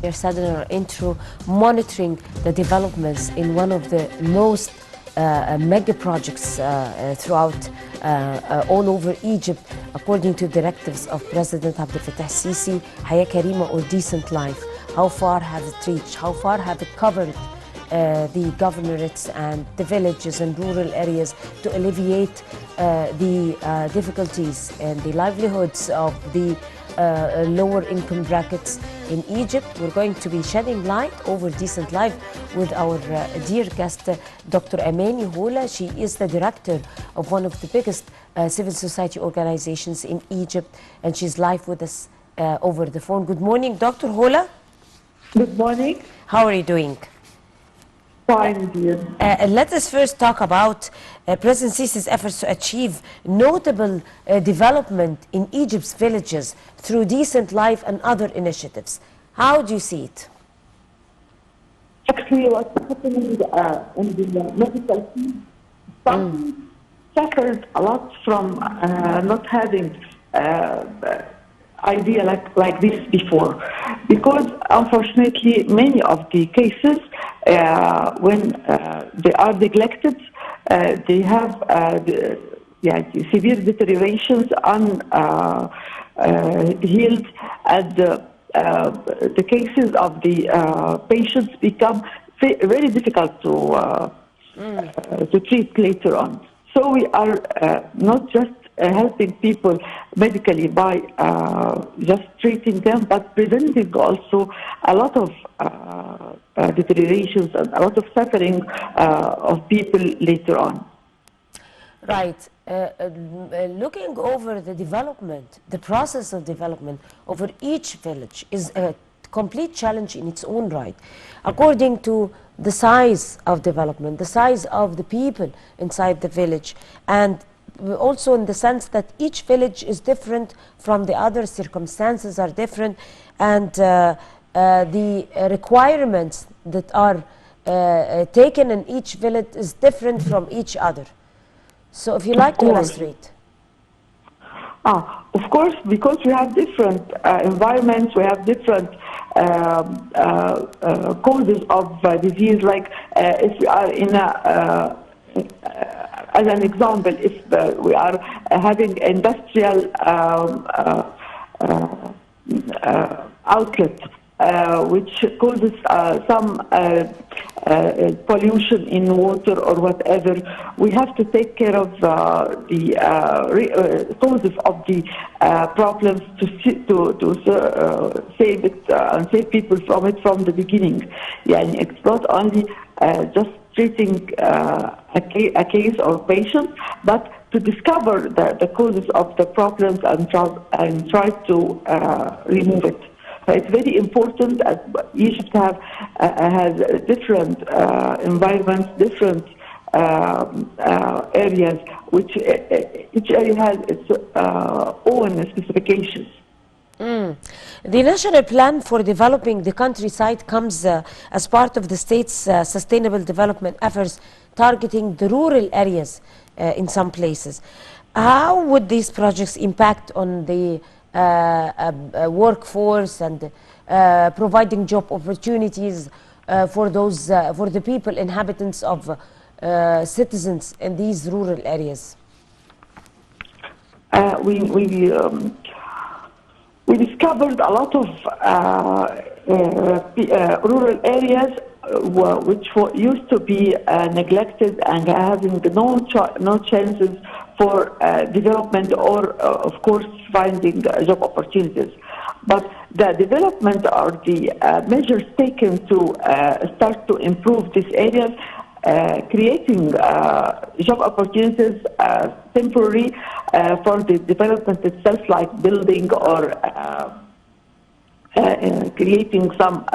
You're said in our intro, monitoring the developments in one of the most mega projects throughout all over Egypt, according to directives of President Abdel Fattah Sisi, Haya Karima or decent life. How far has it reached? How far have it covered the governorates and the villages and rural areas to alleviate the difficulties and the livelihoods of the lower income brackets in Egypt? We're going to be shedding light over decent life with our dear guest, Dr. Amany Hola. She is the director of one of the biggest civil society organizations in Egypt, and she's live with us over the phone. Good morning, Dr. Hola. Good morning. How are you doing? Fine, dear. Let us first talk about President Sisi's efforts to achieve notable development in Egypt's villages through decent life and other initiatives. How do you see it? Actually, what's happening in the medical field suffered a lot from not having idea like this before, because unfortunately many of the cases when they are neglected, they have severe deteriorations unhealed, and the cases of the patients become very difficult to treat later on. So we are not just helping people medically by just treating them, but preventing also a lot of deteriorations and a lot of suffering of people later on. Right. Looking over the development, the process of development over each village is a complete challenge in its own right, according to the size of development, the size of the people inside the village, and also in the sense that each village is different from the other, circumstances are different, and the requirements that are taken in each village is different from each other. So if you like to illustrate. Of course, because we have different environments, we have different causes of disease, like if we are in a as an example, if we are having industrial outlet which causes some pollution in water or whatever, we have to take care of the causes of the problems to save it and save people from it from the beginning. Yeah, and it's not only just treating a case or patient, but to discover the causes of the problems and try to remove it. So it's very important, as Egypt has different environments, different areas, which each area has its own specifications. The National Plan for Developing the Countryside comes as part of the state's sustainable development efforts targeting the rural areas in some places. How would these projects impact on the workforce and providing job opportunities for the people, inhabitants of citizens in these rural areas? We discovered a lot of rural areas which used to be neglected and having no chances for development or, of course, finding job opportunities. But the development or the measures taken to start to improve these areas, creating job opportunities temporary for the development itself, like building or creating some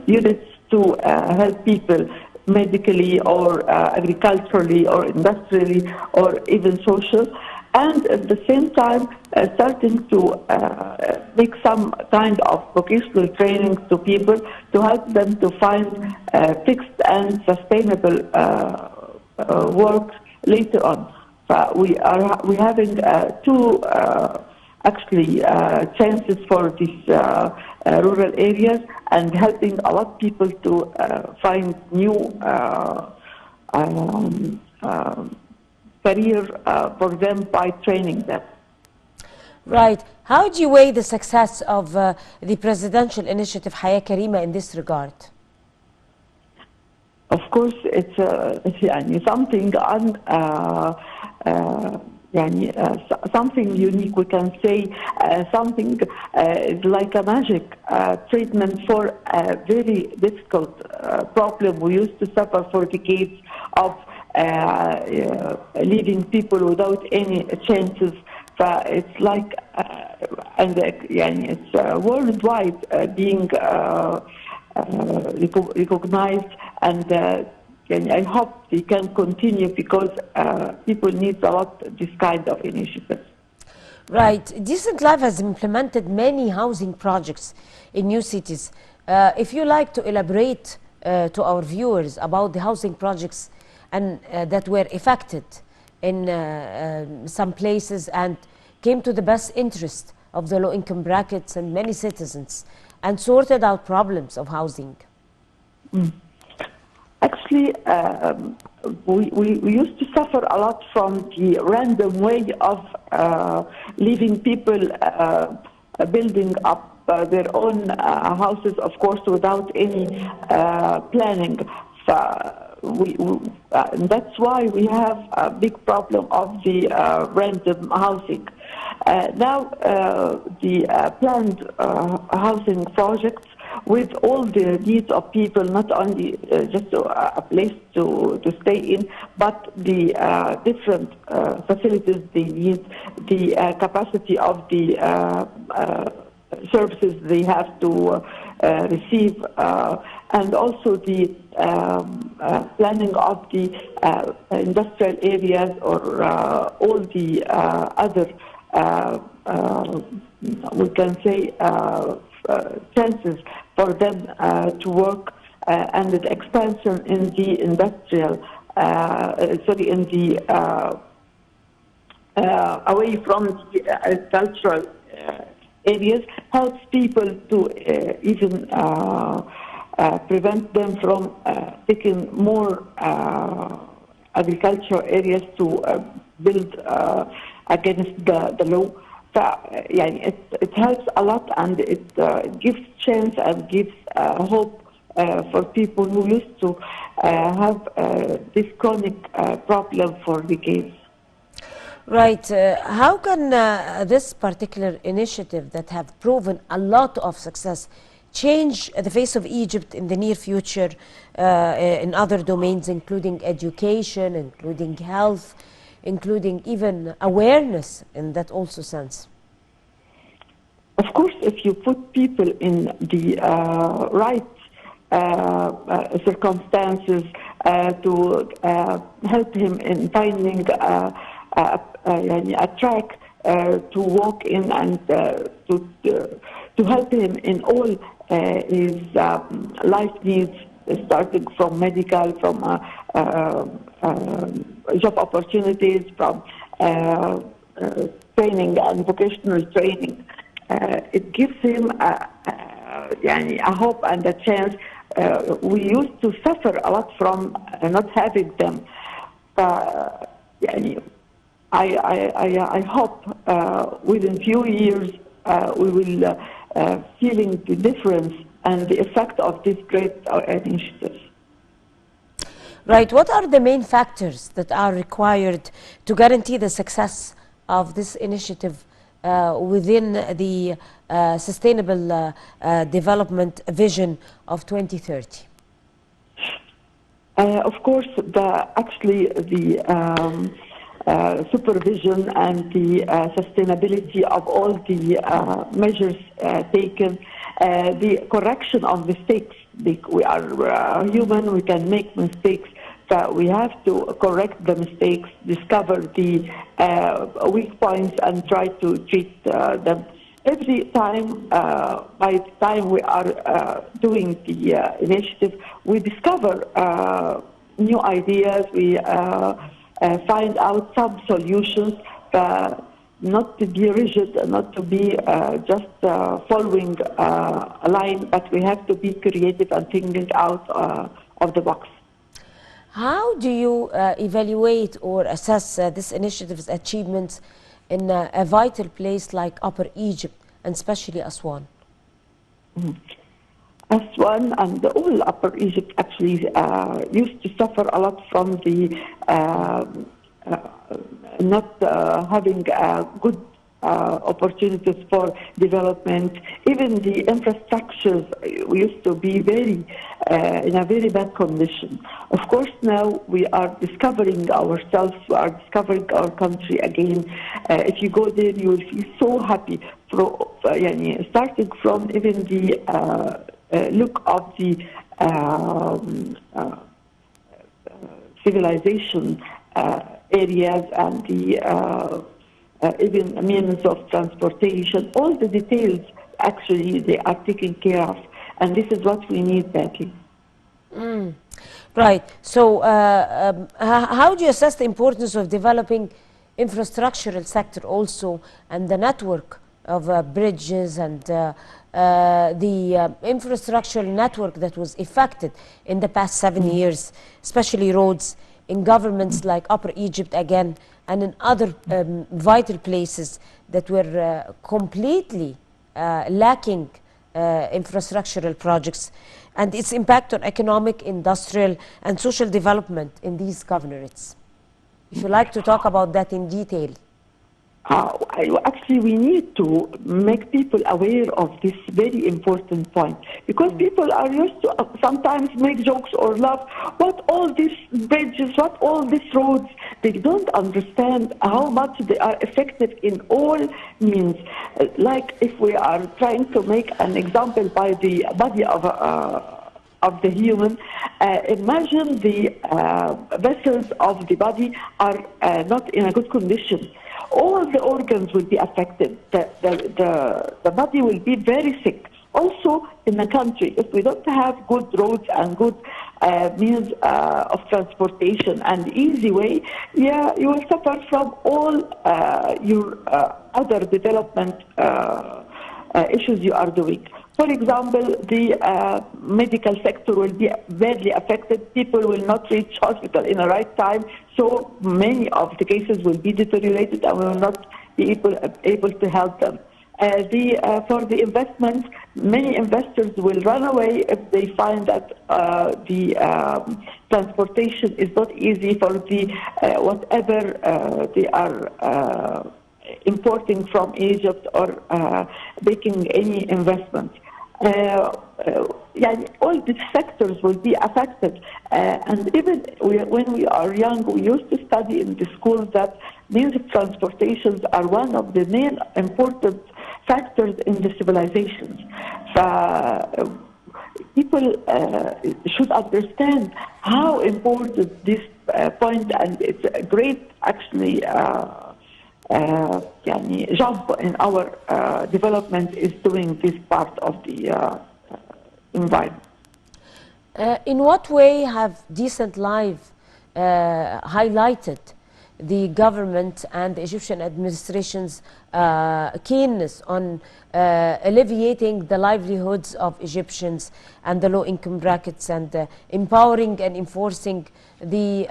units to help people medically or agriculturally or industrially or even social, and at the same time starting to make some kind of vocational training to people to help them to find fixed and sustainable work later on. We're having two actually chances for these rural areas, and helping a lot of people to find new career for them by training them. Right. How do you weigh the success of the presidential initiative Haya Karima in this regard? Of course, it's يعني something something unique. We can say something like a magic treatment for a very difficult problem we used to suffer for decades of leaving people without any chances. It's like and it's worldwide being recognized, and I hope they can continue, because people need a lot this kind of initiatives. Right. Decent Life has implemented many housing projects in new cities. If you like to elaborate to our viewers about the housing projects and that were effected in some places and came to the best interest of the low-income brackets and many citizens, and sorted out problems of housing. Actually, we used to suffer a lot from the random way of leaving people building up their own houses, of course, without any planning. And that's why we have a big problem of the random housing. Now, the planned housing projects with all the needs of people, not only just a place to stay in, but the different facilities they need, the capacity of the services they have to receive, and also the planning of the industrial areas, or all the other, we can say, chances for them to work, and the expansion in the industrial, in the away from the agricultural areas, helps people to even prevent them from taking more agricultural areas to build against the law. It helps a lot, and it gives chance and gives hope for people who used to have this chronic problem for decades. Right. How can this particular initiative that have proven a lot of success change the face of Egypt in the near future in other domains, including education, including health, including even awareness in that also sense? Of course, if you put people in the right circumstances to help him in finding a track to walk in, and to help him in all his life needs, starting from medical, from job opportunities, from training and vocational training. It gives him a hope and a chance. We used to suffer a lot from not having them. I hope within few years we will feeling the difference and the effect of this great initiative. Right. What are the main factors that are required to guarantee the success of this initiative within the Sustainable Development Vision of 2030? Of course, the supervision and the sustainability of all the measures taken, the correction of mistakes. We are human, we can make mistakes. We have to correct the mistakes, discover the weak points, and try to treat them. Every time, by the time we are doing the initiative, we discover new ideas, we find out some solutions. not to be rigid, not to be just following a line, but we have to be creative and thinking out of the box. How do you evaluate or assess this initiative's achievements in a vital place like Upper Egypt, and especially Aswan? Aswan and all Upper Egypt actually used to suffer a lot from the not having good opportunities for development. Even the infrastructures used to be very in a very bad condition. Of course, now we are discovering ourselves, we are discovering our country again. If you go there, you will feel so happy. Starting from even the look of the civilization areas and the even means of transportation, all the details actually they are taken care of, and this is what we need badly. Right. So how do you assess the importance of developing infrastructural sector also, and the network of bridges and the infrastructural network that was affected in the past 7 years, especially roads, in governments like Upper Egypt again, and in other vital places that were completely lacking infrastructural projects, and its impact on economic, industrial, and social development in these governorates? If you'd like to talk about that in detail. Actually, we need to make people aware of this very important point, because people are used to sometimes make jokes or laugh. What all these bridges, what all these roads? They don't understand how much they are effective in all means. Like if we are trying to make an example by the body of the human, imagine the vessels of the body are not in a good condition. All the organs will be affected. The body will be very sick. Also, in the country, if we don't have good roads and good means of transportation and easy way, yeah, you will suffer from all your other development issues you are doing. For example, the medical sector will be badly affected. People will not reach hospital in the right time, so many of the cases will be deteriorated and will not be able to help them. For the investments, many investors will run away if they find that the transportation is not easy for the whatever they are importing from Egypt or making any investment. All these sectors will be affected. And even when we are young, we used to study in the schools that means of transportations are one of the main important factors in the civilizations. People should understand how important this point, and it's a great, actually, jump in our development is doing this part of the environment. In what way have decent life highlighted the government and the Egyptian administration's keenness on alleviating the livelihoods of Egyptians and the low-income brackets, and empowering and enforcing the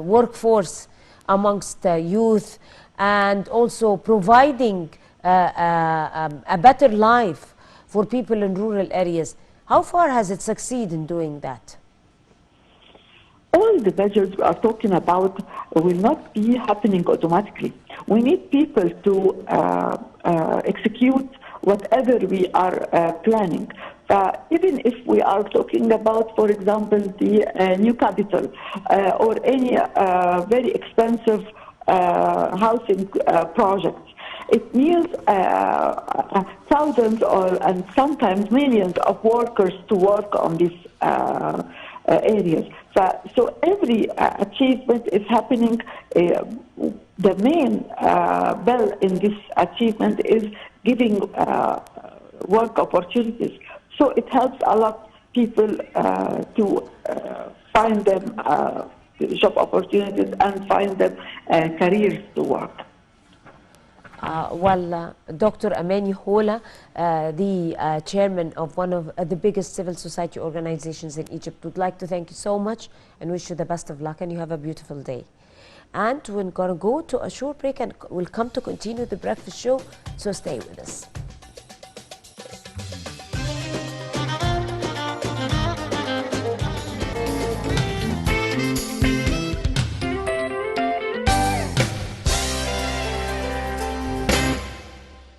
workforce amongst youth, and also providing a better life for people in rural areas? How far has it succeeded in doing that? All the measures we are talking about will not be happening automatically. We need people to execute whatever we are planning. Even if we are talking about, for example, the new capital or any very expensive housing projects, it means thousands and sometimes millions of workers to work on these areas. So every achievement is happening. The main bell in this achievement is giving work opportunities. So it helps a lot people to find them job opportunities and find them careers to work. Dr. Amany Hola, the chairman of one of the biggest civil society organizations in Egypt, would like to thank you so much and wish you the best of luck, and you have a beautiful day. And we're going to go to a short break and we'll come to continue the breakfast show, so stay with us.